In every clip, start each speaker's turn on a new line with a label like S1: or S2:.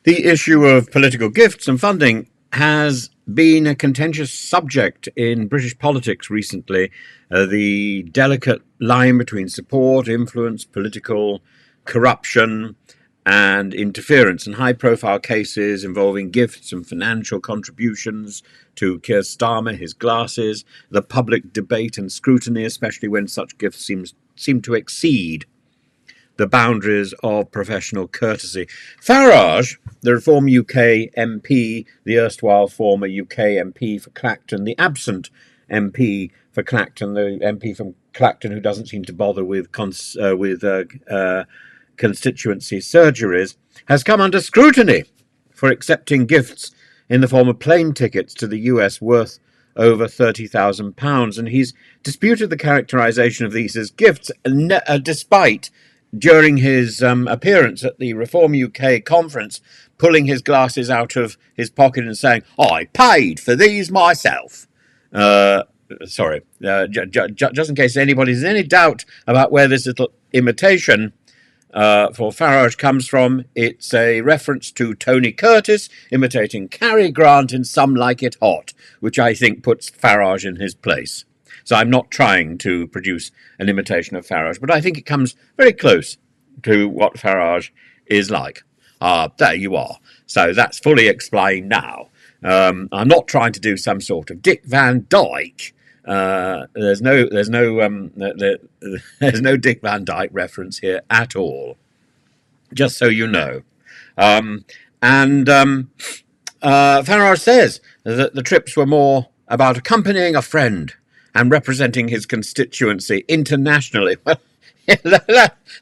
S1: The issue of political gifts and funding has been a contentious subject in British politics recently. The delicate line between support, influence, political corruption, and interference, and high-profile cases involving gifts and financial contributions to Keir Starmer, his glasses, the public debate and scrutiny, especially when such gifts seem to exceed the boundaries of professional courtesy. Farage, the Reform UK MP, the erstwhile former UK MP for Clacton, the absent MP for Clacton, the MP from Clacton who doesn't seem to bother with constituency surgeries, has come under scrutiny for accepting gifts in the form of plane tickets to the US worth over £30,000, and he's disputed the characterisation of these as gifts, despite, during his appearance at the Reform UK conference, pulling his glasses out of his pocket and saying, "I paid for these myself." Just in case anybody's in any doubt about where this little imitation for Farage comes from, it's a reference to Tony Curtis imitating Cary Grant in Some Like It Hot, which I think puts Farage in his place. So I'm not trying to produce an imitation of Farage, but I think it comes very close to what Farage is like. There you are. So that's fully explained now. I'm not trying to do some sort of Dick Van Dyke. There's no Dick Van Dyke reference here at all. Just so you know. Farage says that the trips were more about accompanying a friend and representing his constituency internationally. Well,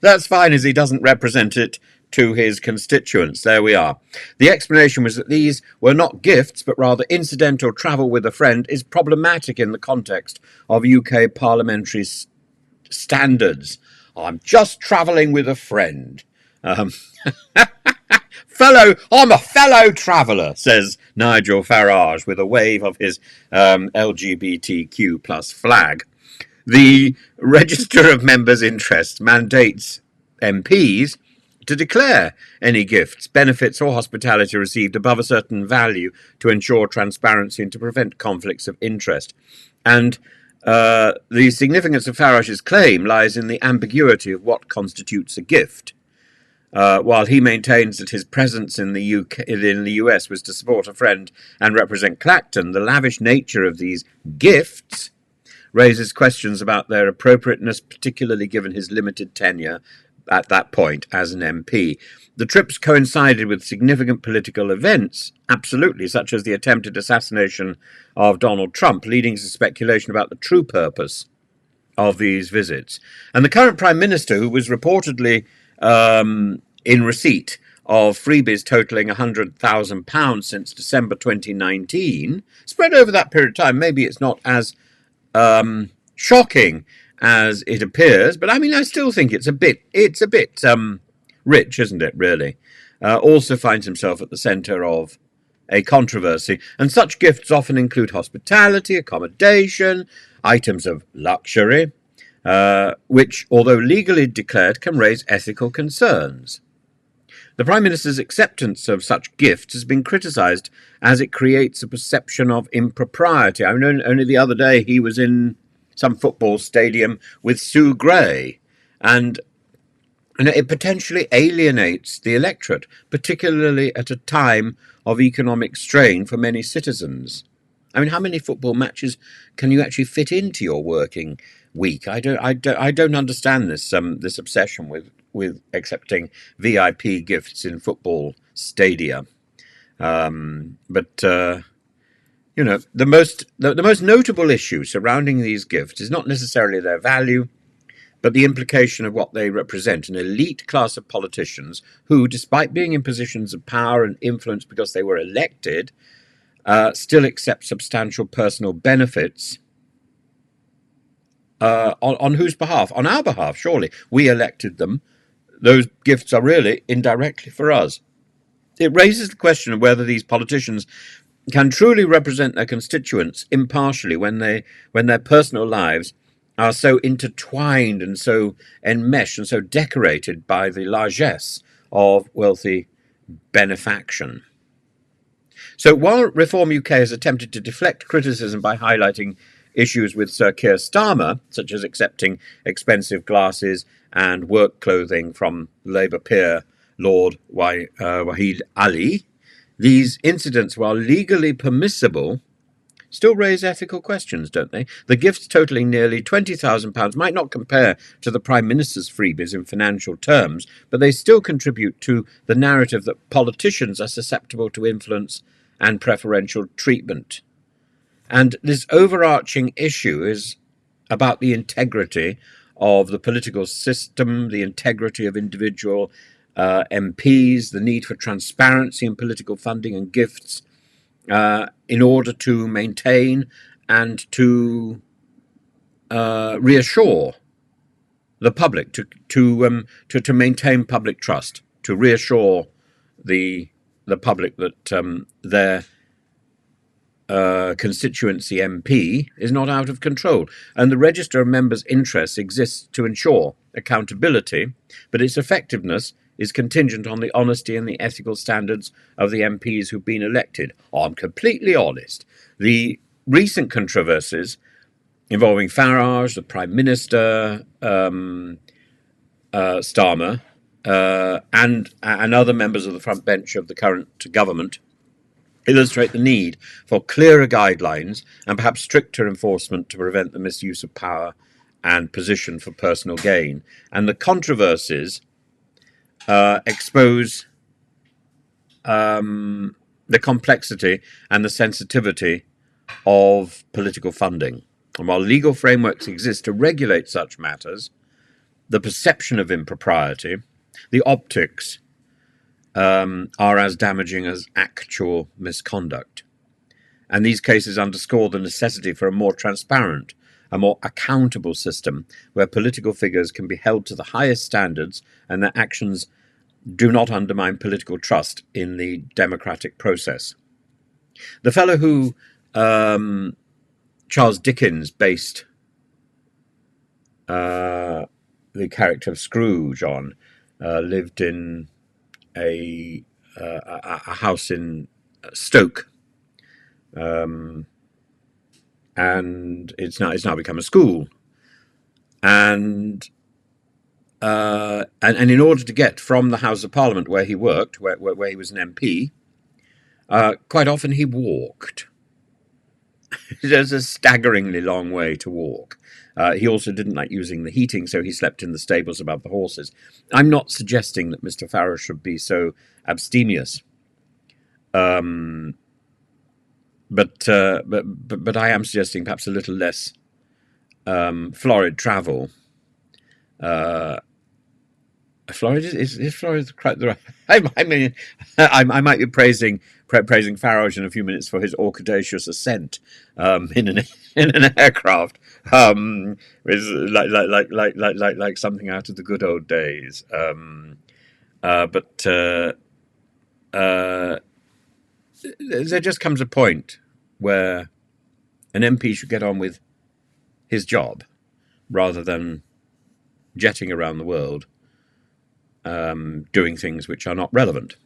S1: that's fine, as he doesn't represent it to his constituents. There we are. The explanation was that these were not gifts, but rather incidental travel with a friend is problematic in the context of UK parliamentary standards. I'm just travelling with a friend. I'm a fellow traveller, says Nigel Farage with a wave of his LGBTQ plus flag. The Register of Members' Interests mandates MPs to declare any gifts, benefits or hospitality received above a certain value to ensure transparency and to prevent conflicts of interest. And the significance of Farage's claim lies in the ambiguity of what constitutes a gift. While he maintains that his presence in the US was to support a friend and represent Clacton, the lavish nature of these gifts raises questions about their appropriateness, particularly given his limited tenure at that point as an MP. The trips coincided with significant political events, absolutely, such as the attempted assassination of Donald Trump, leading to speculation about the true purpose of these visits. And the current Prime Minister, who was reportedly in receipt of freebies totalling £100,000 since December 2019, spread over that period of time, maybe it's not as shocking as it appears, but I mean, I still think it's a bit rich, isn't it, really? Also finds himself at the centre of a controversy, and such gifts often include hospitality, accommodation, items of luxury, which, although legally declared, can raise ethical concerns. The Prime Minister's acceptance of such gifts has been criticised as it creates a perception of impropriety. I mean, only the other day he was in some football stadium with Sue Gray, and it potentially alienates the electorate, particularly at a time of economic strain for many citizens. I mean, how many football matches can you actually fit into your working week? I don't understand this obsession with accepting VIP gifts in football stadia. You know, the most notable issue surrounding these gifts is not necessarily their value, but the implication of what they represent: an elite class of politicians who, despite being in positions of power and influence because they were elected, still accept substantial personal benefits. On whose behalf? On our behalf, surely. We elected them. Those gifts are really indirectly for us. It raises the question of whether these politicians can truly represent their constituents impartially when their personal lives are so intertwined and so enmeshed and so decorated by the largesse of wealthy benefaction. So while Reform UK has attempted to deflect criticism by highlighting issues with Sir Keir Starmer, such as accepting expensive glasses and work clothing from Labour peer Lord Wahid Ali, these incidents, while legally permissible, still raise ethical questions, don't they? The gifts totalling nearly £20,000 might not compare to the Prime Minister's freebies in financial terms, but they still contribute to the narrative that politicians are susceptible to influence and preferential treatment. And this overarching issue is about the integrity of the political system, the integrity of individual MPs, the need for transparency in political funding and gifts in order to maintain and to reassure the public, to maintain public trust, to reassure the public that their constituency MP is not out of control. And the register of members' interests exists to ensure accountability, but its effectiveness is contingent on the honesty and the ethical standards of the MPs who've been elected. I'm completely honest. The recent controversies involving Farage, the Prime Minister, Starmer, and other members of the front bench of the current government illustrate the need for clearer guidelines and perhaps stricter enforcement to prevent the misuse of power and position for personal gain. And the controversies expose the complexity and the sensitivity of political funding. And while legal frameworks exist to regulate such matters, the perception of impropriety, the optics, are as damaging as actual misconduct. And these cases underscore the necessity for a more transparent, a more accountable system where political figures can be held to the highest standards and their actions do not undermine political trust in the democratic process. The fellow who Charles Dickens based the character of Scrooge on lived in a house in Stoke, and it's now become a school. And in order to get from the House of Parliament where he worked, where he was an MP, quite often he walked. There's a staggeringly long way to walk. He also didn't like using the heating, so he slept in the stables above the horses. I'm not suggesting that Mr. Farage should be so abstemious, but I am suggesting perhaps a little less florid travel. Florid is florid the right? I mean, I might be praising Farage in a few minutes for his audacious ascent in an aircraft, with like something out of the good old days. But there just comes a point where an MP should get on with his job rather than jetting around the world, doing things which are not relevant.